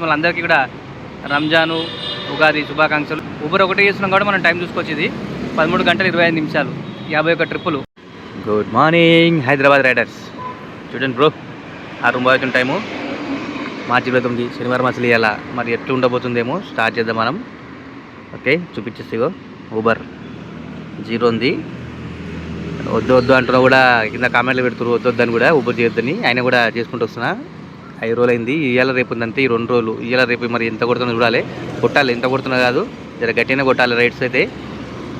వాళ్ళందరికీ కూడా రంజాను ఉగాది శుభాకాంక్షలు. ఊబర్ ఒకటే చేస్తున్నాం కాబట్టి మనం టైం చూసుకోవచ్చు. ఇది 13 గంటల 25 నిమిషాలు 51 ట్రిప్పులు. Good morning Hyderabad riders. చూడండి బ్రో, 6 అవుతున్న టైము. మార్చి 29 శనివారం. అసలు ఇలా మరి ఎట్లా ఉండబోతుందేమో స్టార్ట్ చేద్దాం మనం. ఓకే, చూపించేసిగో ఊబర్ 0 ఉంది. వద్దు అంటున్నా కూడా కింద కామెంట్లు పెడుతున్నారు వద్దని కూడా. ఊబర్ చేయొద్దని ఆయన కూడా చేసుకుంటూ వస్తున్నా. 5 రోజులు అయింది. ఇవాళ రేపు ఉందంటే ఈ 2 రోజులు. ఇవాళ రేపు మరి ఎంత కొడుతున్నా చూడాలి. కొట్టాలి, ఎంత కొడుతున్నా కాదు, జర గట్టిగానే కొట్టాలి రైడ్స్ అయితే.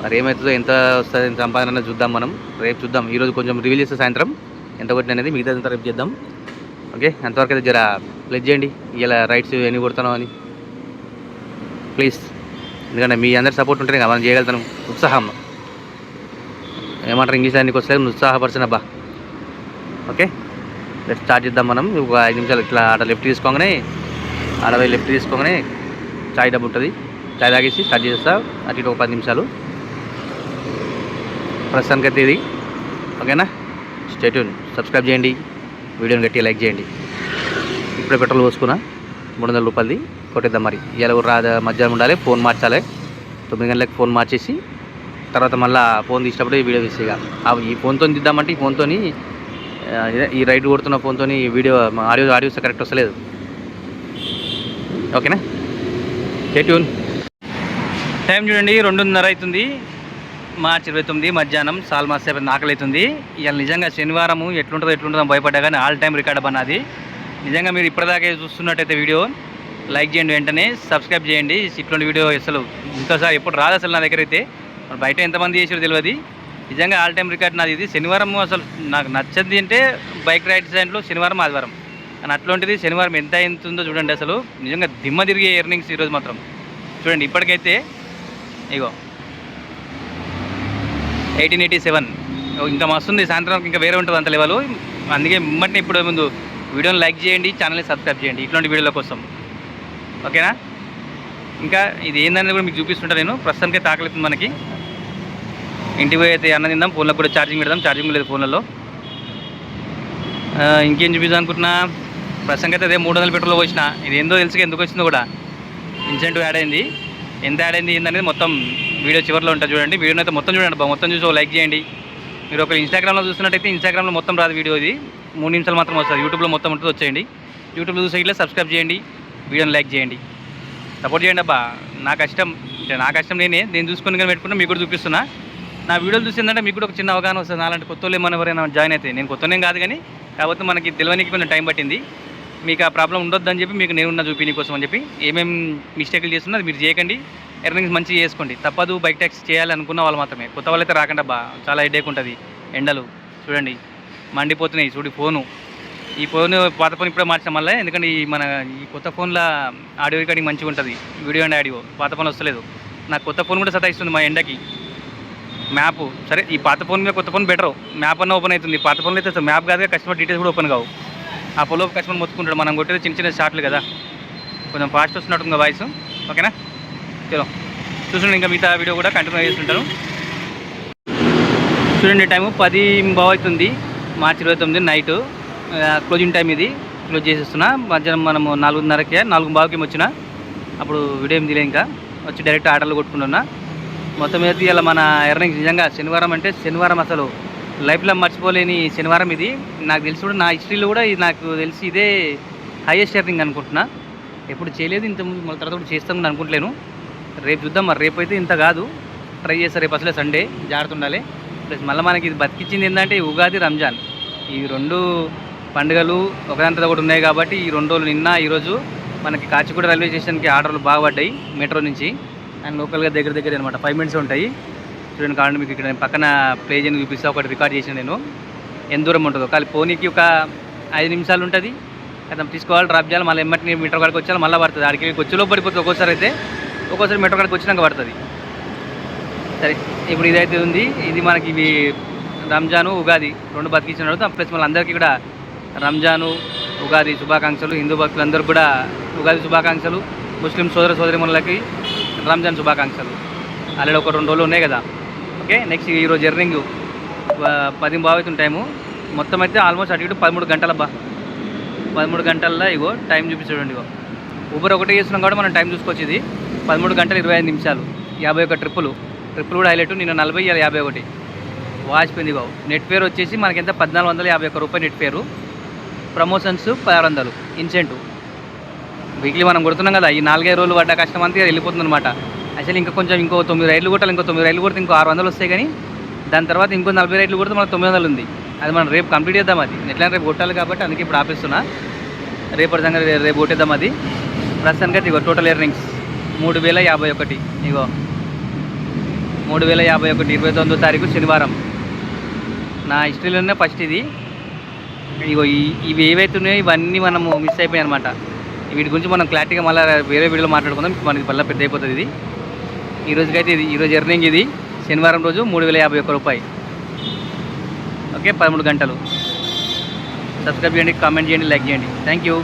మరి ఏమవుతుందో, ఎంత వస్తుంది, ఎంత సంపాదన చూద్దాం మనం. రేపు చూద్దాం. ఈరోజు కొంచెం రివీల్ చేస్తే సాయంత్రం ఎంత కొట్టిన అనేది, మిగతా అంతా రేపు చేద్దాం. ఓకే, అంతవరకు అయితే జర ప్లెజ్ చేయండి ఇలా రైడ్స్ ఎన్ని కొడుతున్నావు అని ప్లీజ్. ఎందుకంటే మీ అందరి సపోర్ట్ ఉంటేనే మనం చేయగలుగుతాం. ఉత్సాహం ఏమంటారు ఇంగ్లీష్ దానికి వస్తలేదు, ఉత్సాహపరచన అబ్బా. ఓకే, స్టార్ట్ చేద్దాం మనం. ఒక 5 నిమిషాలు ఇట్లా ఆడ లెఫ్ట్ తీసుకోగానే, లెఫ్ట్ తీసుకోగానే చాయ్ డబ్బు ఉంటుంది. చాయ్ తాగేసి స్టార్ట్ చేస్తా. అటు ఇటు ఒక 10 నిమిషాలు ప్రస్తుతానికైతే ఇది. ఓకేనా, స్టే ట్యూన్. సబ్స్క్రైబ్ చేయండి, వీడియోని గట్టిగా లైక్ చేయండి. ఇప్పుడే పెట్రోల్ పోసుకున్నా 300 రూపాయలది కొట్టేద్దాం. మరి ఇవాళ మధ్యాహ్నం ఉండాలి. ఫోన్ మార్చాలి. 9 గంటలకు ఫోన్ మార్చేసి తర్వాత మళ్ళీ ఫోన్ తీసినప్పుడు ఈ వీడియో తీసేగా. ఈ ఫోన్తో తీద్దామంటే ఈ ఫోన్తో ఈ రైడ్ కొడుతున్న ఫోన్తో వీడియో ఆడియోస్ కరెక్ట్ వస్తలేదు. ఓకేనా, స్టే ట్యూన్. టైం చూడండి, 2:30 అవుతుంది. మార్చి 29 మధ్యాహ్నం. సాల్మాస్ అయిపోయింది, ఆకలి అవుతుంది. ఇవాళ నిజంగా శనివారము ఎట్లుంటుందో భయపడ్డా కానీ ఆల్ టైం రికార్డ్ అన్నది. నిజంగా మీరు ఇప్పటిదాకా చూస్తున్నట్టయితే వీడియో లైక్ చేయండి, వెంటనే సబ్స్క్రైబ్ చేయండి. ఇట్లాంటి వీడియో అసలు ఇంకోసారి ఎప్పుడు రాదు అసలు నా దగ్గర అయితే. బయట ఎంతమంది చేసారో తెలియదు. నిజంగా ఆల్ టైం రికార్డ్ నాది ఇది. శనివారం అసలు నాకు నచ్చది అంటే బైక్ రైడ్స్ దాంట్లో శనివారం ఆదివారం. కానీ అట్లాంటిది శనివారం ఎంత అవుతుందో చూడండి. అసలు నిజంగా దిమ్మ తిరిగే ఎర్నింగ్స్ ఈరోజు మాత్రం చూడండి. ఇప్పటికైతే ఇగో 1887 ఇంకా మస్తుంది. సాయంత్రం ఇంకా వేరే ఉంటుంది అంత లెవెల్. అందుకే మిమ్మల్ని ఇప్పుడు ముందు వీడియోని లైక్ చేయండి, ఛానల్ని సబ్స్క్రైబ్ చేయండి ఇట్లాంటి వీడియోల కోసం. ఓకేనా, ఇంకా ఇది ఏందనేది కూడా మీకు చూపిస్తుంటా నేను. ప్రస్తుతానికైతే తాకలేదు మనకి. ఇంటికి పోయి అయితే అన్నం తిందాం. ఫోన్లో కూడా ఛార్జింగ్ పెడదాం. ఛార్జింగ్ లేదు ఫోన్లలో. ఇంకేం చూపిద్దాం అనుకుంటున్నా. ప్రస్తుతానికి అయితే అదే 300 పెట్రోల్ పోసిన. ఇది ఏందో తెలుసుగా ఎందుకు వచ్చిందో కూడా. ఇన్సెంటివ్ యాడ్ అయింది. ఎంత యాడ్ అయింది ఏందనేది మొత్తం వీడియో చివరిలో ఉంటుంది చూడండి. వీడియోని అయితే మొత్తం చూడండి, మొత్తం చూసి లైక్ చేయండి. మీరు ఒక ఇన్స్టాగ్రామ్లో చూస్తున్నట్టయితే ఇన్స్టాగ్రామ్లో మొత్తం రాదు వీడియో. ఇది 3 నిమిషాలు మాత్రం వస్తుంది. యూట్యూబ్లో మొత్తం ఉంటుంది, వచ్చేయండి. యూట్యూబ్లో చూసే ఇట్లా సబ్స్క్రైబ్ చేయండి, వీడియోని లైక్ చేయండి, సపోర్ట్ చేయండి అబ్బా. నా కష్టం నేను చూసుకొని కానీ పెట్టుకున్నా, మీకు కూడా చూపిస్తున్నా. నా వీడియోలు చూసిందంటే మీకు కూడా ఒక చిన్న అవగాహన వస్తుంది. అలాంటి కొత్త వాళ్ళు ఏమైనా ఎవరైనా జాయిన్ అయితే. నేను కొత్తనేం కాదు కానీ కాకపోతే మనకి తెలియనికి కొంచెం టైం పట్టింది. మీకు ఆ ప్రాబ్లం ఉండొద్దని చెప్పి మీకు నేనున్న చూపినీ కోసం అని చెప్పి. ఏమేమి మిస్టేక్లు చేస్తున్నా మీరు చేయకండి, ఎర్నింగ్స్ మంచిగా చేసుకోండి. తప్పదు, బైక్ ట్యాక్స్ చేయాలనుకున్న వాళ్ళు మాత్రమే. కొత్త వాళ్ళైతే రాకండి అబ్బా, చాలా హెడేక్ ఉంటుంది. ఎండలు చూడండి మండిపోతున్నాయి. చూడు ఫోను, ఈ ఫోన్ పాత ఫోన్ ఇప్పుడే మార్చాం మళ్ళీ. ఎందుకంటే ఈ కొత్త ఫోన్లో ఆడియో రికార్డింగ్ మంచిగా ఉంటుంది, వీడియో అండ్ ఆడియో. పాత ఫోన్ వస్తలేదు. నాకు కొత్త ఫోన్ కూడా సతాయిస్తుంది మా ఎండకి. మ్యాప్ సరే, ఈ పాత ఫోన్ మీద కొత్త ఫోన్ బెటర్. మ్యాప్ అన్న ఓపెన్ అవుతుంది. పాత ఫోన్లో అయితే మ్యాప్ కాదుగా, కస్టమర్ డీటెయిల్స్ కూడా ఓపెన్ కావు. ఆ ఫోన్లో కస్టమర్ మొత్తుకుంటాడు. మనం కొట్టేది చిన్న చిన్న షార్ట్లు కదా, కొంచెం ఫాస్ట్ వస్తున్నట్టుంది వాయిస్. ఓకేనా, చలో చూడండి. ఇంకా మిగతా వీడియో కూడా కంటిన్యూ చేస్తుంటాను. చూడండి, టైము 10:15 అవుతుంది. మార్చి 29 నైట్. క్లోజింగ్ టైం ఇది. క్లోజ్ చేసేస్తున్నా. మధ్యాహ్నం మనము 4:30కి 4:15కి వచ్చిన. అప్పుడు వీడియో ఏం తెలియదు, ఇంకా వచ్చి డైరెక్ట్ ఆర్డర్లు కొట్టుకుంటున్నా. మొత్తం మీద ఇలా మన ఎర్నింగ్స్ నిజంగా శనివారం అంటే శనివారం అసలు లైఫ్లో మర్చిపోలేని శనివారం ఇది. నాకు తెలిసి కూడా నా హిస్టరీలో కూడా ఇది నాకు తెలిసి ఇదే హైయెస్ట్ ఎర్నింగ్ అనుకుంటున్నా. ఎప్పుడు చేయలేదు ఇంతకుముందు, మళ్ళీ తర్వాత కూడా చేస్తామని అనుకుంటలేను. రేపు చూద్దాం. మరి రేపు అయితే ఇంత కాదు, ట్రై చేస్తారు. రేపు అసలే సండే, జాగ్రత్త ఉండాలి. ప్లస్ మళ్ళీ మనకి ఇది బతికిచ్చింది ఏంటంటే ఉగాది రంజాన్. ఈ 2 పండుగలు ఒకదాంతో ఒకటి ఉన్నాయి కాబట్టి ఈ 2 రోజులు నిన్న ఈరోజు మనకి కాచిగూడ రైల్వే స్టేషన్కి ఆర్డర్లు బాగా పడ్డాయి మెట్రో నుంచి. అండ్ లోకల్గా దగ్గర అనమాట 5 మినిట్స్ ఉంటాయి. చూడండి, కావాలంటే మీకు ఇక్కడ నేను పక్కన ప్లే చేయని చూపిస్తా. ఒకటి రికార్డ్ చేసిన నేను ఎంత దూరం ఉంటుందో. కానీ పోనీకి ఒక 5 నిమిషాలు ఉంటుంది. అతను తీసుకోవాలి, డ్రాప్ చేయాలి, మళ్ళీ ఎమ్మటిని మెట్రో కాడికి వచ్చాలి, మళ్ళీ పడుతుంది. ఆడికి వచ్చేలో పడిపోతుంది ఒక్కోసారి అయితే, ఒక్కోసారి మెట్రో కాడికి వచ్చినాక పడుతుంది. సరే, ఇప్పుడు ఇదైతే ఉంది. ఇది మనకి ఇవి రంజాను ఉగాది 2 బతికించినాడు. ప్లస్ మళ్ళీ అందరికీ కూడా రంజాను ఉగాది శుభాకాంక్షలు. హిందూ భక్తులందరూ కూడా ఉగాది శుభాకాంక్షలు. ముస్లిం సోదరిమణులకి రంజాన్ శుభాకాంక్షలు. ఆల్రెడీ ఒక 2 రోజులు ఉన్నాయి కదా. ఓకే, నెక్స్ట్ ఈరోజు ఎర్నింగ్ 10:15 అవుతుంది టైము. మొత్తం అయితే ఆల్మోస్ట్ అటు ఇటు 13 గంటలబ్బా. 13 గంటల్లో ఇగో టైం చూపించండి. ఇగో ఊబర్ ఒకటే చేస్తున్నాం కాబట్టి మనం టైం చూసుకోవచ్చు. ఇది 13 గంటల 25 నిమిషాలు, 51 ట్రిప్పులు కూడా హైలైట్. నిన్న 40, ఇలా 51 వాచిపోయింది బాబు. నెట్ ఫేర్ వచ్చేసి మనకి ఎంత, 1451 రూపాయలు net fare. Promotions 1600 incentive. Weekly మనం కొడుతున్నాం కదా, ఈ 4-5 రోజులు పడ్డ కష్టం అంతా వెళ్ళిపోతుంది అనమాట. యాక్చువల్లీ ఇంకో 9 రైళ్ళు కొట్టాలి, ఇంకో 9 రైళ్ళు కొడితే ఇంకో 600 వస్తాయి. కానీ దాని తర్వాత ఇంకో 40 రైళ్ళు కొడితే మనకు 900 ఉంది. అది మనం రేపు కంప్లీట్ చేద్దాం. అది ఎట్లా రేపు కొట్టాలి కాబట్టి అందుకే ఇప్పుడు ఆపేస్తున్నా. రేపటి సంగతి రేపు కొట్టేద్దాం. అది ప్రస్తుతానికి ఇగో టోటల్ ఎర్నింగ్స్ 3051. ఇగో 3051, 29వ తారీఖు శనివారం. నా హిస్టరీలోనే ఫస్ట్ ఇది. ఇగో ఇవి ఏవైతున్నాయో ఇవన్నీ మనము మిస్ అయిపోయాయి అనమాట. వీటి గురించి మనం క్లారిటీగా మళ్ళీ వేరే వీడియోలో మాట్లాడుకుందాం. మనకి మళ్ళీ పెద్ద అయిపోతుంది ఇది. ఈ రోజుకైతే ఇది ఈరోజు ఎర్నింగ్ ఇది శనివారం రోజు 3051 రూపాయలు. ఓకే, 13 గంటలు. సబ్స్క్రైబ్ చేయండి, కామెంట్ చేయండి, లైక్ చేయండి. Thank you.